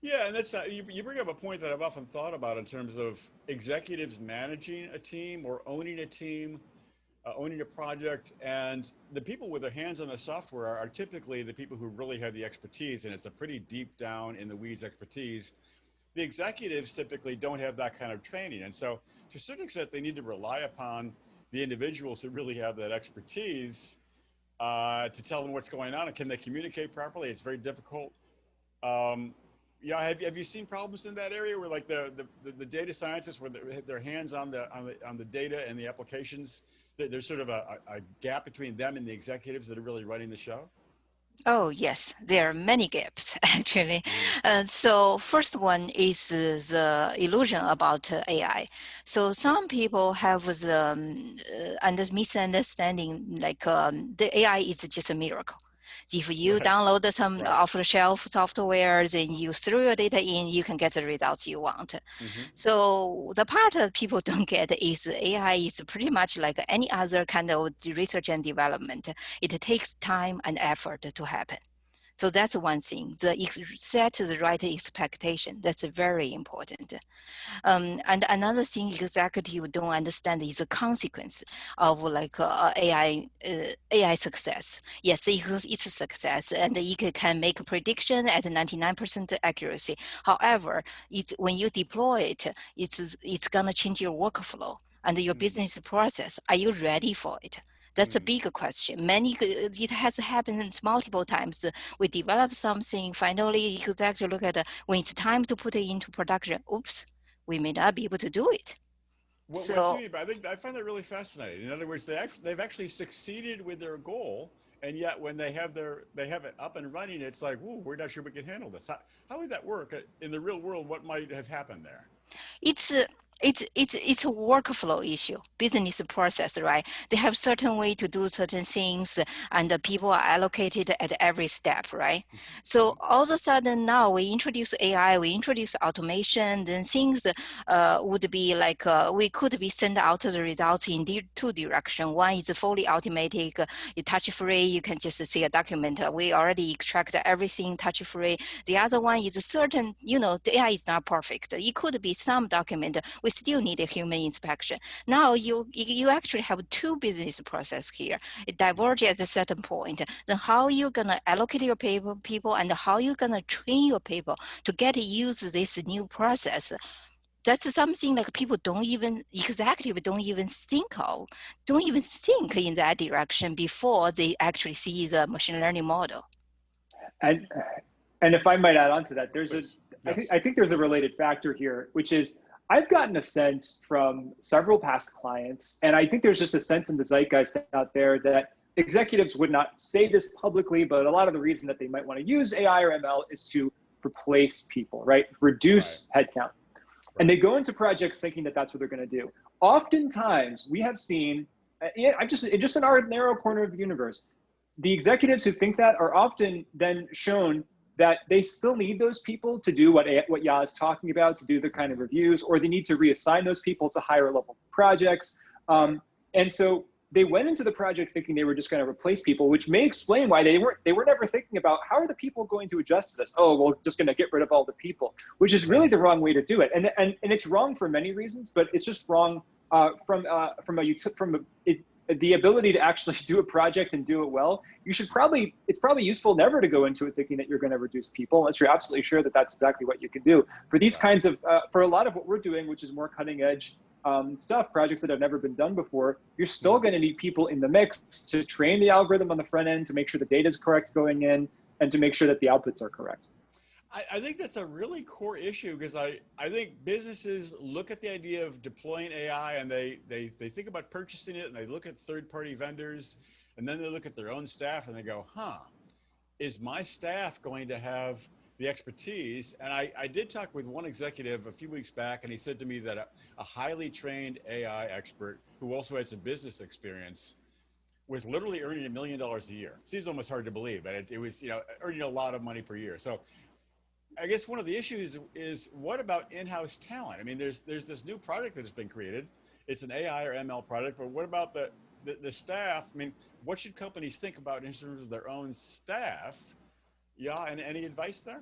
Yeah, and that's you bring up a point that I've often thought about in terms of executives managing a team or owning a team, owning a project, and the people with their hands on the software are typically the people who really have the expertise, and it's a pretty deep down in the weeds expertise. The executives typically don't have that kind of training, and so to a certain extent, they need to rely upon the individuals who really have that expertise to tell them what's going on and can they communicate properly. It's very difficult. Um, yeah, have you seen problems in that area where like the data scientists where their hands on the data and the applications, there's sort of a gap between them and the executives that are really running the show? Oh, yes, there are many gaps actually. Mm-hmm. So first one is the illusion about AI. So some people have the misunderstanding like the AI is just a miracle. If you Right, download some right. off-the-shelf softwares and you throw your data in, you can get the results you want. Mm-hmm. So the part that people don't get is AI is pretty much like any other kind of research and development. It takes time and effort to happen. So that's one thing. Set the right expectation. That's very important. And another thing executive don't understand is the consequence of like AI success. Yes, it's a success, and it can make a prediction at 99% accuracy. However, when you deploy it, it's gonna change your workflow and your Mm-hmm. business process. Are you ready for it? That's a Mm-hmm. big question. It has happened multiple times. We develop something, finally exactly look at when it's time to put it into production. Oops, we may not be able to do it. What you So mean? But I think I find that really fascinating. In other words, they've actually succeeded with their goal, and yet when they have it up and running, it's like, "Ooh, we're not sure we can handle this." How would that work in the real world? What might have happened there? it's a, it's a workflow issue, business process, right? They have certain way to do certain things, and the people are allocated at every step, right? So Mm-hmm. all of a sudden now we introduce AI, we introduce automation, then things would be like we could be send out the results in two direction. One is fully automatic, touch free. You can just see a document. We already extract everything touch free. The other one is certain, the AI is not perfect. It could be some document, we still need a human inspection. Now you actually have two business process here. It diverges at a certain point. Then how you gonna allocate your people and how you gonna train your people to get to use this new process? That's something like people don't even think of, don't even think in that direction before they actually see the machine learning model. And and if I might add on to that, Please, I think yes. I think there's a related factor here, which is I've gotten a sense from several past clients, and I think there's just a sense in the zeitgeist out there that executives would not say this publicly, but a lot of the reason that they might want to use AI or ML is to replace people, right? Right, Reduce headcount. And right. they go into projects thinking that that's what they're going to do. Oftentimes, we have seen, I'm just in our narrow corner of the universe, the executives who think that are often then shown that they still need those people to do what Ya is talking about, to do the kind of Mm-hmm. reviews, or they need to reassign those people to higher level projects. And so they went into the project thinking they were just going to replace people, which may explain why they were never thinking about how are the people going to adjust to this. Oh, we're just going to get rid of all the people, which is really Right. the wrong way to do it. And it's wrong for many reasons, but it's just wrong the ability to actually do a project and do it well. It's probably useful never to go into it thinking that you're going to reduce people unless you're absolutely sure that that's exactly what you can do. For these Right. kinds of for a lot of what we're doing, which is more cutting edge stuff, projects that have never been done before, you're still Mm-hmm. going to need people in the mix to train the algorithm on the front end, to make sure the data is correct going in, and to make sure that the outputs are correct. I think that's a really core issue because I think businesses look at the idea of deploying AI and they think about purchasing it and they look at third-party vendors and then they look at their own staff and they go, huh, is my staff going to have the expertise? And I did talk with one executive a few weeks back and he said to me that a highly trained AI expert who also had some business experience was literally earning $1 million a year. Seems almost hard to believe, but it was, earning a lot of money per year. So I guess one of the issues is what about in-house talent? I mean, there's this new product that has been created. It's an AI or ML product, but what about the staff? I mean, what should companies think about in terms of their own staff? Yeah, and any advice there?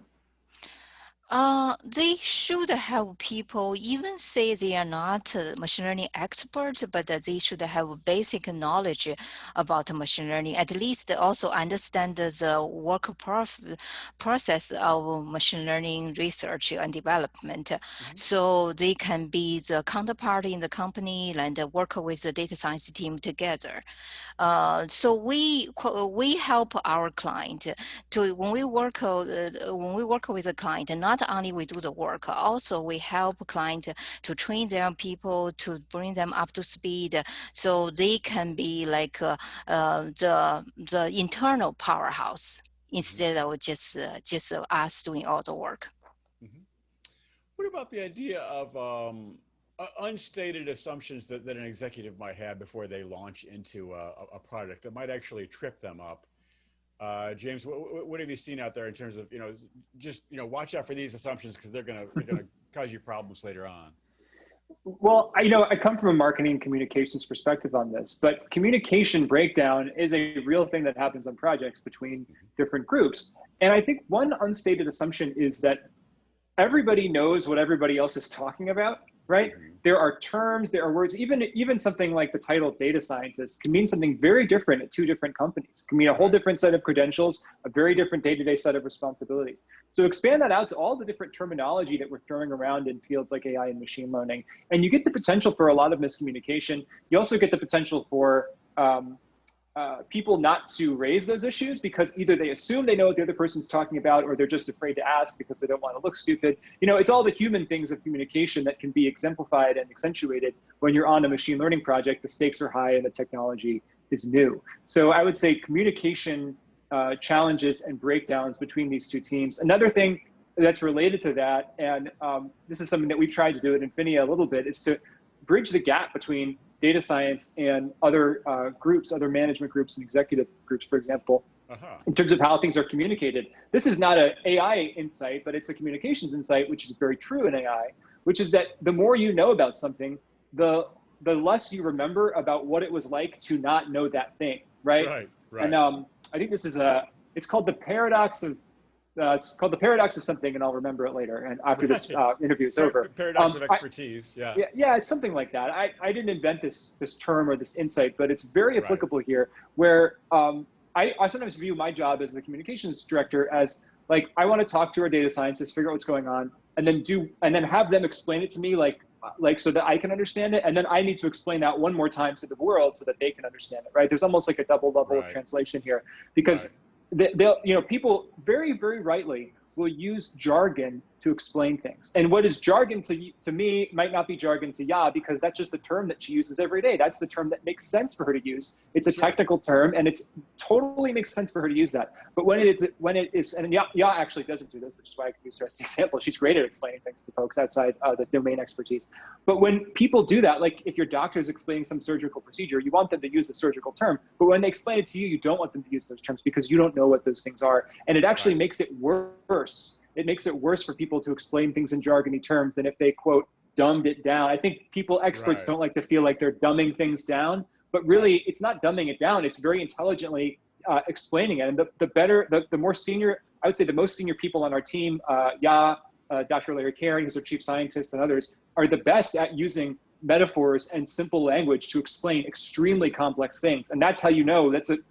They should have people, even say they are not machine learning experts, but they should have basic knowledge about machine learning. At least also understand the process of machine learning research and development. Hmm. So they can be the counterpart in the company and work with the data science team together. So we help our client to when we work with a client, not only we do the work, also we help client to train their people to bring them up to speed, so they can be like the internal powerhouse Hmm. instead of just us doing all the work. Hmm. What about the idea of unstated assumptions that an executive might have before they launch into a product that might actually trip them up? James, what have you seen out there in terms of, just, watch out for these assumptions because they're gonna cause you problems later on. Well, I come from a marketing communications perspective on this, but communication breakdown is a real thing that happens on projects between different groups. And I think one unstated assumption is that everybody knows what everybody else is talking about, right? Hmm. There are terms, there are words, even something like the title data scientist can mean something very different at two different companies. It can mean a whole Right. different set of credentials, a very different day-to-day set of responsibilities. So expand that out to all the different terminology that we're throwing around in fields like AI and machine learning. And you get the potential for a lot of miscommunication. You also get the potential for people not to raise those issues because either they assume they know what the other person's talking about or they're just afraid to ask because they don't want to look stupid. It's all the human things of communication that can be exemplified and accentuated when you're on a machine learning project. The stakes are high and the technology is new. So I would say communication challenges and breakdowns between these two teams. Another thing that's related to that, and this is something that we've tried to do at Infinia a little bit, is to bridge the gap between data science and other groups, other management groups and executive groups, for example, Uh-huh. in terms of how things are communicated. This is not an AI insight, but it's a communications insight, which is very true in AI, which is that the more you know about something, the less you remember about what it was like to not know that thing, right? Right. And Right. I think this is it's called the paradox of something, and I'll remember it later. And after this Right. interview is over, Paradox of I, expertise. Yeah. yeah, it's something like that. I didn't invent this term or this insight, but it's very Right. applicable here. Where I sometimes view my job as the communications director as like I want to talk to our data scientists, figure out what's going on, and then have them explain it to me like so that I can understand it, and then I need to explain that one more time to the world so that they can understand it. Right? There's almost like a double level of Right. translation here Right. because they'll people very rightly will use jargon to explain things. And what is jargon to me might not be jargon to Ya because that's just the term that she uses every day. That's the term that makes sense for her to use. It's a Sure. technical term and it's totally makes sense for her to use that. But when it is and Ya actually doesn't do this, which is why I can use her as an example. She's great at explaining things to folks outside the domain expertise. But when people do that, like if your doctor is explaining some surgical procedure, you want them to use the surgical term. But when they explain it to you, you don't want them to use those terms because you don't know what those things are. And it actually Right. makes it worse. It makes it worse for people to explain things in jargony terms than if they, quote, dumbed it down. I think experts Right. don't like to feel like they're dumbing things down, but Right. really it's not dumbing it down. It's very intelligently explaining it. And the more senior, I would say the most senior people on our team, Dr. Larry Caring, who's our chief scientist, and others, are the best at using metaphors and simple language to explain extremely complex things. And that's how you know,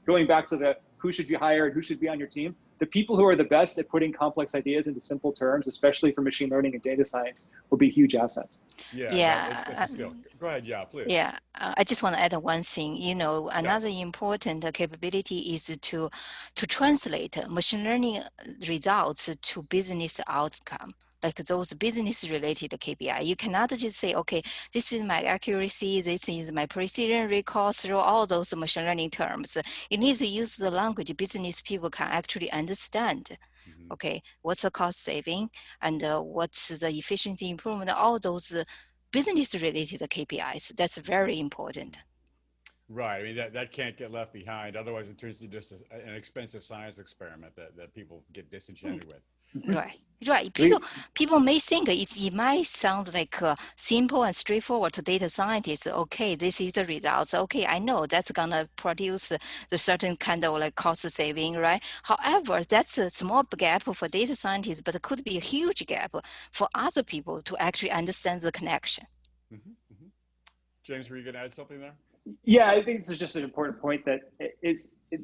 going back to the who should you hire and who should be on your team. The people who are the best at putting complex ideas into simple terms, especially for machine learning and data science, will be huge assets. Yeah. That's Yeah. a skill. Go ahead. Yeah. Please. Yeah, I just want to add one thing. Another Yes. important capability is to translate machine learning results to business outcome, like those business related KPI. You cannot just say, okay, this is my accuracy, this is my precision recall through all those machine learning terms. You need to use the language business people can actually understand. Hmm. Okay, what's the cost saving and what's the efficiency improvement, all those business related KPIs. That's very important. Right. I mean, that can't get left behind. Otherwise, it turns into just an expensive science experiment that people get Mm, disenchanted with. Right. Right. We, People may think it might sound like simple and straightforward to data scientists. Okay, this is the results. Okay, I know that's gonna produce the certain kind of like cost saving, right? However, that's a small gap for data scientists, but it could be a huge gap for other people to actually understand the connection. Mm-hmm, mm-hmm. James, were you going to add something there? yeah, I think this is just an important point that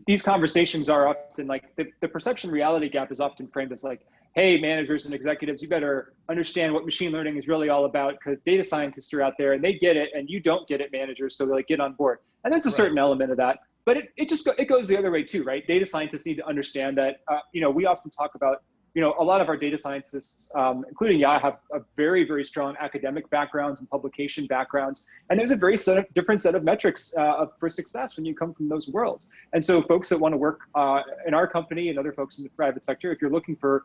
these conversations are often like the perception reality gap is often framed as like, hey, managers and executives, you better understand what machine learning is really all about because data scientists are out there and they get it and you don't get it, managers. So like get on board. And there's a Right. certain element of that, but it goes the other way too, right? Data scientists need to understand that we often talk about a lot of our data scientists, including have a very, very strong academic backgrounds and publication backgrounds. And there's a very different set of metrics for success when you come from those worlds. And so folks that want to work in our company and other folks in the private sector, if you're looking for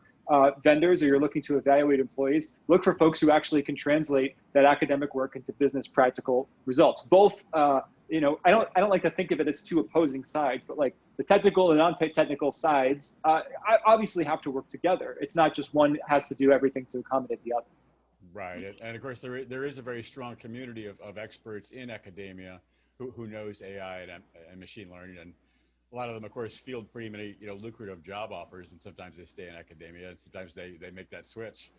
vendors or you're looking to evaluate employees, look for folks who actually can translate that academic work into business practical results. Both, I don't like to think of it as two opposing sides, but like the technical and non-technical sides obviously have to work together. It's not just one has to do everything to accommodate the other. Right. And of course, there is a very strong community of experts in academia who knows AI and machine learning. And a lot of them, of course, field pretty many lucrative job offers, and sometimes they stay in academia, and sometimes they make that switch.